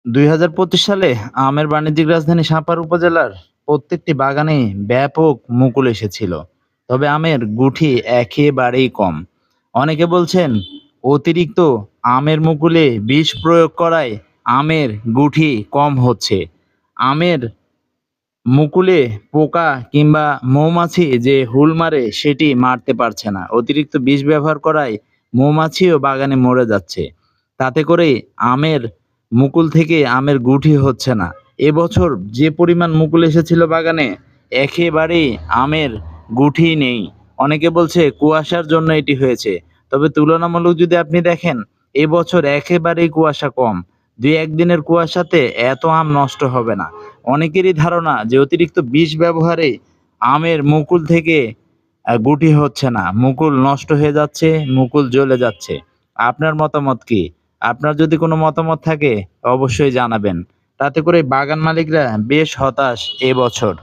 ২০২৫ সালে আমের বাণিজ্যিক রাজধানী সাপাহার উপজেলার প্রত্যেকটি বাগানেই ব্যাপক মুকুল এসেছিল। তবে আমের গুটি একেবারেই কম। অনেকে বলছেন অতিরিক্ত আমের মুকুলে বিষ প্রয়োগ করায় আমের গুটি কম হচ্ছে। আমের মুকুলে পোকা কিংবা মৌমাছি যে হুল মারে সেটি মারতে পারছে না। অতিরিক্ত বিষ ব্যবহার করায় মৌমাছিও বাগানে মরে যাচ্ছে। তাতে করে আমের মুকুল থেকে আমের গুটি হচ্ছে না। এবছর যে পরিমাণ মুকুল এসেছিল বাগানে একেবারেই আমের গুটিই নেই। অনেকে বলছে কুয়াশার জন্য এটি হয়েছে। তবে তুলনামূলক যদি আপনি দেখেন এবছর একেবারেই কুয়াশা কম। ২-১ দিনের কুয়াশাতে এত আম নষ্ট হবে না। অনেকেরই ধারণা যে অতিরিক্ত বিষ ব্যবহারে আমের মুকুল থেকে গুটি হচ্ছে না। মুকুল নষ্ট হয়ে যাচ্ছে, মুকুল জ্বলে যাচ্ছে। আপনার মতামত কি? আপনার যদি কোনো মতামত থাকে অবশ্যই জানাবেন। তাতে করে বাগান মালিকরা বেশ হতাশ এবছর।